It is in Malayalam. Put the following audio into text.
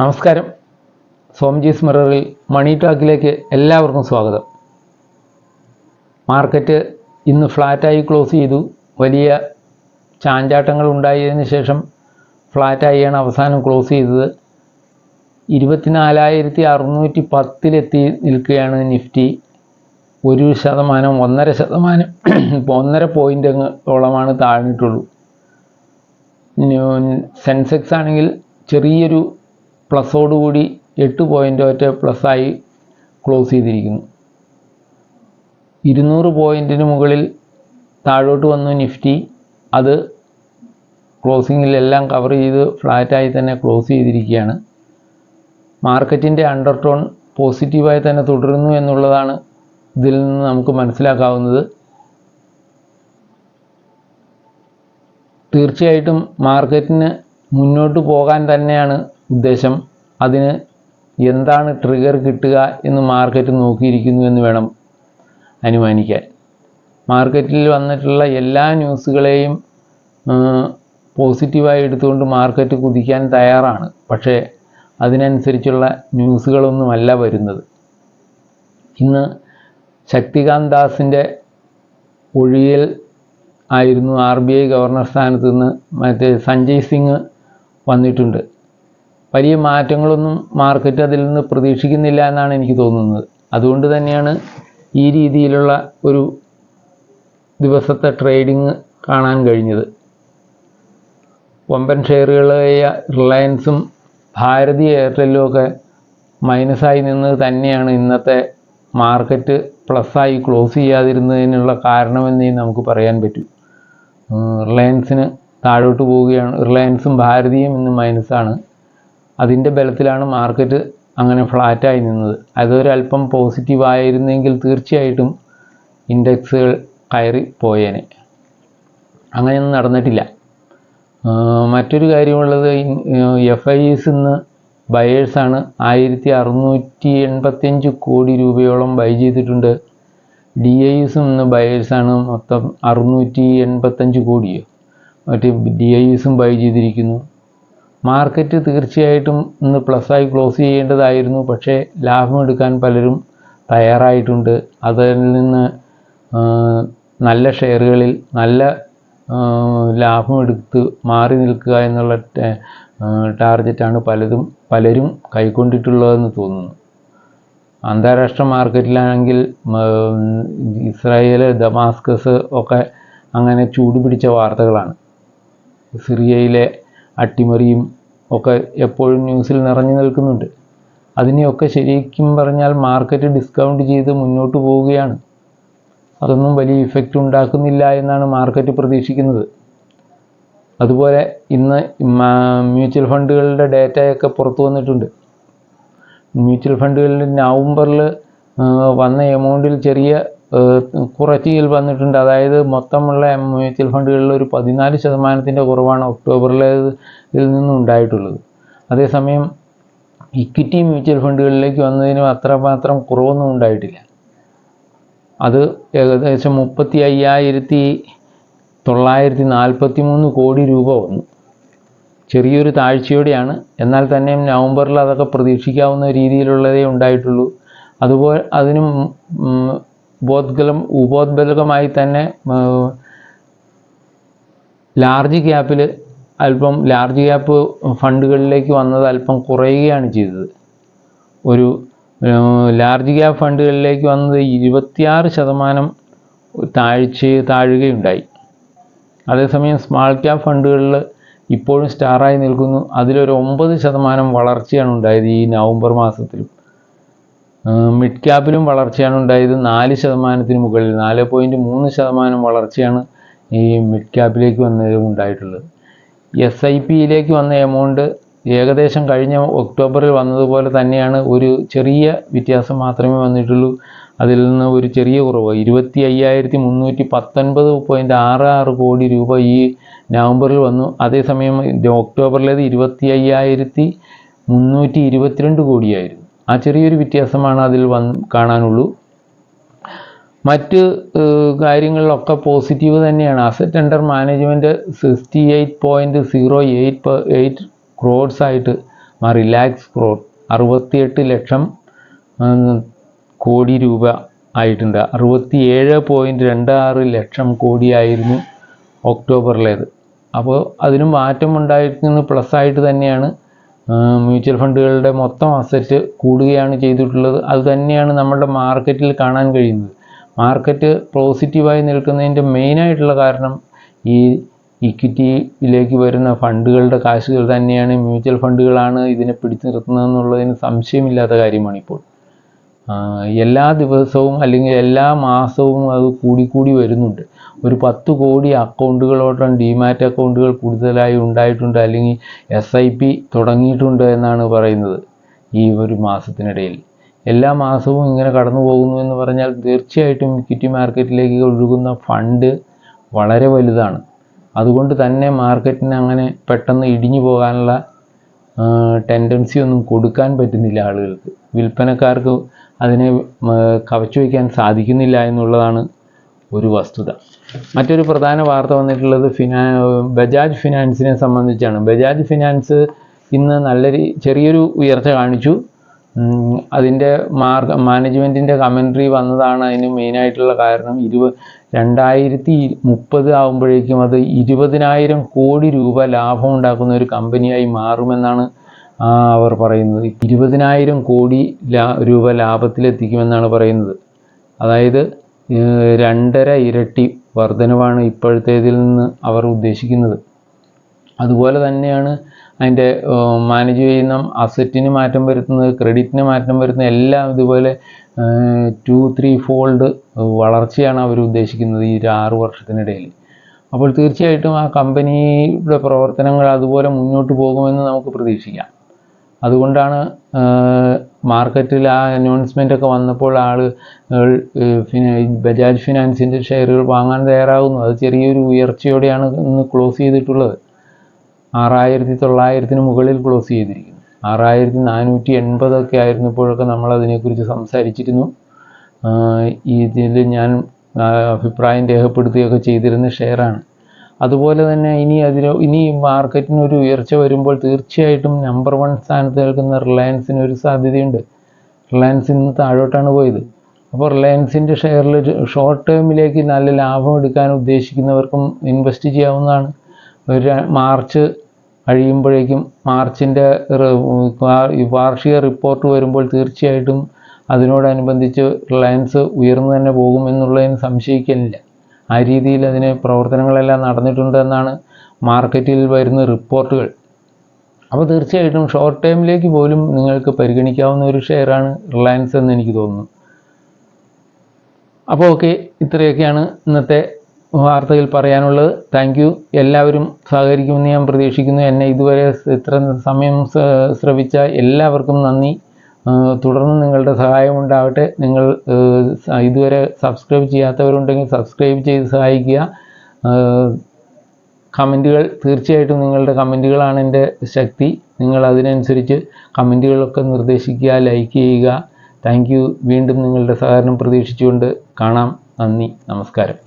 നമസ്കാരം. സോംജീസ് മിററിൽ മണി ടോക്കിലേക്ക് എല്ലാവർക്കും സ്വാഗതം. മാർക്കറ്റ് ഇന്ന് ഫ്ലാറ്റായി ക്ലോസ് ചെയ്തു. വലിയ ചാഞ്ചാട്ടങ്ങൾ ഉണ്ടായതിനു ശേഷം ഫ്ലാറ്റായാണ് അവസാനം ക്ലോസ് ചെയ്തത്. 24,610 നിൽക്കുകയാണ് നിഫ്റ്റി. 1%, 1.5 പോയിൻ്റോളമാണ് താഴ്ന്നിട്ടുള്ളൂ. സെൻസെക്സ് ആണെങ്കിൽ ചെറിയൊരു പ്ലസോടുകൂടി 8 പോയിൻ്റ് പ്ലസ്സായി ക്ലോസ് ചെയ്തിരിക്കുന്നു. 200 പോയിൻറ്റിന് മുകളിൽ താഴോട്ട് വന്നു നിഫ്റ്റി. അത് ക്ലോസിങ്ങിലെല്ലാം കവർ ചെയ്ത് ഫ്ലാറ്റായി തന്നെ ക്ലോസ് ചെയ്തിരിക്കുകയാണ്. മാർക്കറ്റിൻ്റെ അണ്ടർടോൺ പോസിറ്റീവായി തന്നെ തുടരുന്നു എന്നുള്ളതാണ് ഇതിൽ നിന്ന് നമുക്ക് മനസ്സിലാക്കാവുന്നത്. തീർച്ചയായിട്ടും മാർക്കറ്റിന് മുന്നോട്ട് പോകാൻ തന്നെയാണ് ഉദ്ദേശം. അതിന് എന്താണ് ട്രിഗർ കിട്ടുക എന്ന് മാർക്കറ്റ് നോക്കിയിരിക്കുന്നു എന്ന് വേണം അനുമാനിക്കാൻ. മാർക്കറ്റിൽ വന്നിട്ടുള്ള എല്ലാ ന്യൂസുകളെയും പോസിറ്റീവായി എടുത്തുകൊണ്ട് മാർക്കറ്റ് കുതിക്കാൻ തയ്യാറാണ്. പക്ഷേ അതിനനുസരിച്ചുള്ള ന്യൂസുകളൊന്നുമല്ല വരുന്നത്. ഇന്ന് ശക്തികാന്ത് ദാസിൻ്റെ ഒഴിയൽ ആയിരുന്നു. RBI ഗവർണർ സ്ഥാനത്ത് നിന്ന് സഞ്ജയ് സിംഗ് വന്നിട്ടുണ്ട്. വലിയ മാറ്റങ്ങളൊന്നും മാർക്കറ്റ് അതിൽ നിന്ന് പ്രതീക്ഷിക്കുന്നില്ല എന്നാണ് എനിക്ക് തോന്നുന്നത്. അതുകൊണ്ട് തന്നെയാണ് ഈ രീതിയിലുള്ള ഒരു ദിവസത്തെ ട്രേഡിങ് കാണാൻ കഴിഞ്ഞത്. വമ്പൻ ഷെയറുകളായ റിലയൻസും ഭാരതി എയർടെല്ലും ഒക്കെ മൈനസായി നിന്നത് തന്നെയാണ് ഇന്നത്തെ മാർക്കറ്റ് പ്ലസ്സായി ക്ലോസ് ചെയ്യാതിരുന്നതിനുള്ള കാരണമെന്നേ നമുക്ക് പറയാൻ പറ്റൂ. റിലയൻസിന് താഴോട്ട് പോവുകയാണ്. റിലയൻസും ഭാരതിയും ഇന്ന് മൈനസാണ്. അതിൻ്റെ ബലത്തിലാണ് മാർക്കറ്റ് അങ്ങനെ ഫ്ലാറ്റായി നിന്നത്. അതൊരല്പം പോസിറ്റീവായിരുന്നെങ്കിൽ തീർച്ചയായിട്ടും ഇൻഡെക്സുകൾ കയറി പോയേനെ. അങ്ങനെയൊന്നും നടന്നിട്ടില്ല. മറ്റൊരു കാര്യമുള്ളത്, FIs ഇന്ന് ബയേഴ്സാണ്. 1,685 കോടി രൂപയോളം ബൈ ചെയ്തിട്ടുണ്ട്. DISും ഇന്ന് ബയേഴ്സാണ്. മൊത്തം 685 കോടിയോ DISും ബൈ ചെയ്തിരിക്കുന്നു. മാർക്കറ്റ് തീർച്ചയായിട്ടും ഇന്ന് പ്ലസ്സായി ക്ലോസ് ചെയ്യേണ്ടതായിരുന്നു. പക്ഷേ ലാഭമെടുക്കാൻ പലരും തയ്യാറായിട്ടുണ്ട്. അതിൽ നിന്ന് നല്ല ഷെയറുകളിൽ നല്ല ലാഭമെടുത്ത് മാറി നിൽക്കുക എന്നുള്ള ടാർഗറ്റാണ് പലരും കൈക്കൊണ്ടിട്ടുള്ളതെന്ന് തോന്നുന്നു. അന്താരാഷ്ട്ര മാർക്കറ്റിലാണെങ്കിൽ ഇസ്രായേൽ, ദമാസ്കസ് ഒക്കെ അങ്ങനെ ചൂടുപിടിച്ച വാർത്തകളാണ്. സിറിയയിലെ അട്ടിമറിയും ഒക്കെ എപ്പോഴും ന്യൂസിൽ നിറഞ്ഞു നിൽക്കുന്നുണ്ട്. അതിനെയൊക്കെ ശരിക്കും പറഞ്ഞാൽ മാർക്കറ്റ് ഡിസ്കൗണ്ട് ചെയ്ത് മുന്നോട്ട് പോവുകയാണ്. അതൊന്നും വലിയ ഇഫക്റ്റ് ഉണ്ടാക്കുന്നില്ല എന്നാണ് മാർക്കറ്റ് പ്രതീക്ഷിക്കുന്നത്. അതുപോലെ ഇന്ന് മ്യൂച്വൽ ഫണ്ടുകളുടെ ഡേറ്റയൊക്കെ പുറത്തു വന്നിട്ടുണ്ട്. മ്യൂച്വൽ ഫണ്ടുകളിൽ നവംബറിൽ വന്ന എമൗണ്ടിൽ ചെറിയ കുറച്ചിൽ വന്നിട്ടുണ്ട്. അതായത് മൊത്തമുള്ള മ്യൂച്വൽ ഫണ്ടുകളിൽ ഒരു 14% കുറവാണ് ഒക്ടോബറിലേതിൽ നിന്നും ഉണ്ടായിട്ടുള്ളത്. അതേസമയം ഇക്വിറ്റി മ്യൂച്വൽ ഫണ്ടുകളിലേക്ക് വന്നതിനും അത്രമാത്രം കുറവൊന്നും ഉണ്ടായിട്ടില്ല. അത് ഏകദേശം 35,943 കോടി രൂപ വന്നു. ചെറിയൊരു താഴ്ചയോടെയാണ്. എന്നാൽ തന്നെയും നവംബറിൽ അതൊക്കെ പ്രതീക്ഷിക്കാവുന്ന രീതിയിലുള്ളതേ ഉണ്ടായിട്ടുള്ളൂ. അതുപോലെ അതിനും ഉപോദ്ബലകമായി തന്നെ ലാർജ് ക്യാപ്പ് ഫണ്ടുകളിലേക്ക് വന്നത് അല്പം കുറയുകയാണ് ചെയ്തത്. ഒരു ലാർജ് ക്യാപ്പ് ഫണ്ടുകളിലേക്ക് വന്നത് 26% താഴുകയുണ്ടായി. അതേസമയം സ്മാൾ ക്യാപ്പ് ഫണ്ടുകളിൽ ഇപ്പോഴും സ്റ്റാറായി നിൽക്കുന്നു. അതിലൊരു 9% വളർച്ചയാണ് ഉണ്ടായത് ഈ നവംബർ മാസത്തിലും. മിഡ് ക്യാപ്പിലും വളർച്ചയാണ് ഉണ്ടായത്. 4%-ന് മുകളിൽ 4.3% വളർച്ചയാണ് ഈ മിഡ് ക്യാപ്പിലേക്ക് വന്നതിലും ഉണ്ടായിട്ടുള്ളത്. SIPയിലേക്ക് വന്ന എമൗണ്ട് ഏകദേശം കഴിഞ്ഞ ഒക്ടോബറിൽ വന്നതുപോലെ തന്നെയാണ്. ഒരു ചെറിയ വ്യത്യാസം മാത്രമേ വന്നിട്ടുള്ളൂ. അതിൽ നിന്ന് ഒരു ചെറിയ കുറവ് 25,319.66 കോടി രൂപ ഈ നവംബറിൽ വന്നു. അതേസമയം ഒക്ടോബറിലേത് 25,322 കോടിയായിരുന്നു. ആ ചെറിയൊരു വ്യത്യാസമാണ് അതിൽ കാണാനുള്ളൂ. മറ്റ് കാര്യങ്ങളിലൊക്കെ പോസിറ്റീവ് തന്നെയാണ്. അസറ്റ് അണ്ടർ മാനേജ്മെൻറ്റ് 68.08 crores ആയിട്ട് റിലാക്സ് ക്രോർ 68 ലക്ഷം കോടി രൂപ ആയിട്ടുണ്ട്. 67.26 ലക്ഷം കോടിയായിരുന്നു ഒക്ടോബറിലേത്. അപ്പോൾ അതിന് മാറ്റം ഉണ്ടായിരിക്കുന്നത് പ്ലസ് ആയിട്ട് തന്നെയാണ്. മ്യൂച്വൽ ഫണ്ടുകളുടെ മൊത്തം അസറ്റ് കൂടുകയാണ് ചെയ്തിട്ടുള്ളത്. അത് തന്നെയാണ് നമ്മുടെ മാർക്കറ്റിൽ കാണാൻ കഴിയുന്നത്. മാർക്കറ്റ് പോസിറ്റീവായി നിൽക്കുന്നതിൻ്റെ മെയിനായിട്ടുള്ള കാരണം ഈ ഇക്വിറ്റിയിലേക്ക് വരുന്ന ഫണ്ടുകളുടെ കാശുകൾ തന്നെയാണ്. മ്യൂച്വൽ ഫണ്ടുകളാണ് ഇതിനെ പിടിച്ചു നിർത്തുന്നതെന്നുള്ളതിന് സംശയമില്ലാത്ത കാര്യമാണ്. ഇപ്പോൾ എല്ലാ ദിവസവും അല്ലെങ്കിൽ എല്ലാ മാസവും അത് കൂടിക്കൂടി വരുന്നുണ്ട്. ഒരു 10 കോടി അക്കൗണ്ടുകളോളം ഡിമാറ്റ് അക്കൗണ്ടുകൾ കൂടുതലായി ഉണ്ടായിട്ടുണ്ട്, അല്ലെങ്കിൽ SIP തുടങ്ങിയിട്ടുണ്ട് എന്നാണ് പറയുന്നത്. ഈ ഒരു മാസത്തിനിടയിൽ എല്ലാ മാസവും ഇങ്ങനെ കടന്നു പോകുന്നു എന്ന് പറഞ്ഞാൽ തീർച്ചയായിട്ടും ഇക്വിറ്റി മാർക്കറ്റിലേക്ക് ഒഴുകുന്ന ഫണ്ട് വളരെ വലുതാണ്. അതുകൊണ്ട് തന്നെ മാർക്കറ്റിന് അങ്ങനെ പെട്ടെന്ന് ഇടിഞ്ഞു പോകാനുള്ള ടെൻഡൻസി ഒന്നും കൊടുക്കാൻ പറ്റുന്നില്ല ആളുകൾക്ക്. വിൽപ്പനക്കാർക്ക് അതിനെ കവച്ചു വയ്ക്കാൻ സാധിക്കുന്നില്ല എന്നുള്ളതാണ് ഒരു വസ്തുത. മറ്റൊരു പ്രധാന വാർത്ത വന്നിട്ടുള്ളത് ബജാജ് ഫിനാൻസിനെ സംബന്ധിച്ചാണ്. ബജാജ് ഫിനാൻസ് ഇന്ന് ചെറിയൊരു ഉയർച്ച കാണിച്ചു. അതിൻ്റെ മാനേജ്മെൻറ്റിൻ്റെ കമൻട്രി വന്നതാണ് അതിന് മെയിനായിട്ടുള്ള കാരണം. 2030 ആകുമ്പോഴേക്കും അത് 20,000 കോടി രൂപ ലാഭം ഉണ്ടാക്കുന്ന ഒരു കമ്പനിയായി മാറുമെന്നാണ് അവർ പറയുന്നത്. 20,000 കോടി രൂപ ലാഭത്തിലെത്തിക്കുമെന്നാണ് പറയുന്നത്. അതായത് 2.5 ഇരട്ടി വർധനവാണ് ഇപ്പോഴത്തേതിൽ നിന്ന് അവർ ഉദ്ദേശിക്കുന്നത്. അതുപോലെ തന്നെയാണ് അതിൻ്റെ മാനേജ് ചെയ്യുന്ന അസറ്റിന് മാറ്റം വരുത്തുന്നത്, ക്രെഡിറ്റിന് മാറ്റം വരുത്തുന്നത്, എല്ലാം ഇതുപോലെ 2-3 ഫോൾഡ് വളർച്ചയാണ് അവർ ഉദ്ദേശിക്കുന്നത് ഈ 6 വർഷത്തിനിടയിൽ. അപ്പോൾ തീർച്ചയായിട്ടും ആ കമ്പനിയുടെ പ്രവർത്തനങ്ങൾ അതുപോലെ മുന്നോട്ട് പോകുമെന്ന് നമുക്ക് പ്രതീക്ഷിക്കാം. അതുകൊണ്ടാണ് മാർക്കറ്റിൽ ആ അനൗൺസ്മെൻ്റ് ഒക്കെ വന്നപ്പോൾ ബജാജ് ഫിനാൻസിൻ്റെ ഷെയറുകൾ വാങ്ങാൻ തയ്യാറാകുന്നു. അത് ചെറിയൊരു ഉയർച്ചയോടെയാണ് ഇന്ന് ക്ലോസ് ചെയ്തിട്ടുള്ളത്. 6,900 മുകളിൽ ക്ലോസ് ചെയ്തിരിക്കുന്നു. 6,480 ഒക്കെ ആയിരുന്നപ്പോഴൊക്കെ നമ്മൾ അതിനെക്കുറിച്ച് സംസാരിച്ചിരുന്നു. ഇതിൽ ഞാൻ അഭിപ്രായം രേഖപ്പെടുത്തുകയൊക്കെ ചെയ്തിരുന്ന ഷെയറാണ്. അതുപോലെ തന്നെ ഇനി മാർക്കറ്റിനൊരു ഉയർച്ച വരുമ്പോൾ തീർച്ചയായിട്ടും നമ്പർ 1 സ്ഥാനത്ത് നിൽക്കുന്ന റിലയൻസിന് ഒരു സാധ്യതയുണ്ട്. റിലയൻസ് ഇന്ന് താഴോട്ടാണ് പോയത്. അപ്പോൾ റിലയൻസിൻ്റെ ഷെയറിൽ ഷോർട്ട് ടേമിലേക്ക് നല്ല ലാഭം എടുക്കാൻ ഉദ്ദേശിക്കുന്നവർക്കും ഇൻവെസ്റ്റ് ചെയ്യാവുന്നതാണ്. മാർച്ച് കഴിയുമ്പോഴേക്കും മാർച്ചിൻ്റെ വാർഷിക റിപ്പോർട്ട് വരുമ്പോൾ തീർച്ചയായിട്ടും അതിനോടനുബന്ധിച്ച് റിലയൻസ് ഉയർന്നു തന്നെ പോകുമെന്നുള്ളതിന് സംശയിക്കുന്നില്ല. ആ രീതിയിൽ അതിന് പ്രവർത്തനങ്ങളെല്ലാം നടന്നിട്ടുണ്ടെന്നാണ് മാർക്കറ്റിൽ വരുന്ന റിപ്പോർട്ടുകൾ. അപ്പോൾ തീർച്ചയായിട്ടും ഷോർട്ട് ടൈമിലേക്ക് പോലും നിങ്ങൾക്ക് പരിഗണിക്കാവുന്ന ഒരു ഷെയറാണ് റിലയൻസ് എന്ന് എനിക്ക് തോന്നുന്നു. അപ്പോൾ ഓക്കെ, ഇത്രയൊക്കെയാണ് ഇന്നത്തെ വാർത്തയിൽ പറയാനുള്ളത്. Thank you. എല്ലാവരും സഹകരിക്കുമെന്ന് ഞാൻ പ്രതീക്ഷിക്കുന്നു. എന്നെ ഇതുവരെ ഇത്ര സമയം ശ്രവിച്ച എല്ലാവർക്കും നന്ദി. തുടർന്ന് നിങ്ങളുടെ സഹായം ഉണ്ടാവട്ടെ. നിങ്ങൾ ഇതുവരെ സബ്സ്ക്രൈബ് ചെയ്യാത്തവരുണ്ടെങ്കിൽ സബ്സ്ക്രൈബ് ചെയ്ത് സഹായിക്കുക. കമൻറ്റുകൾ, തീർച്ചയായിട്ടും നിങ്ങളുടെ കമൻറ്റുകളാണ് എൻ്റെ ശക്തി. നിങ്ങൾ അതിനനുസരിച്ച് കമൻറ്റുകളൊക്കെ നിർദ്ദേശിക്കുക, ലൈക്ക് ചെയ്യുക. Thank you. വീണ്ടും നിങ്ങളുടെ സഹകരണം പ്രതീക്ഷിച്ചുകൊണ്ട് കാണാം. നന്ദി, നമസ്കാരം.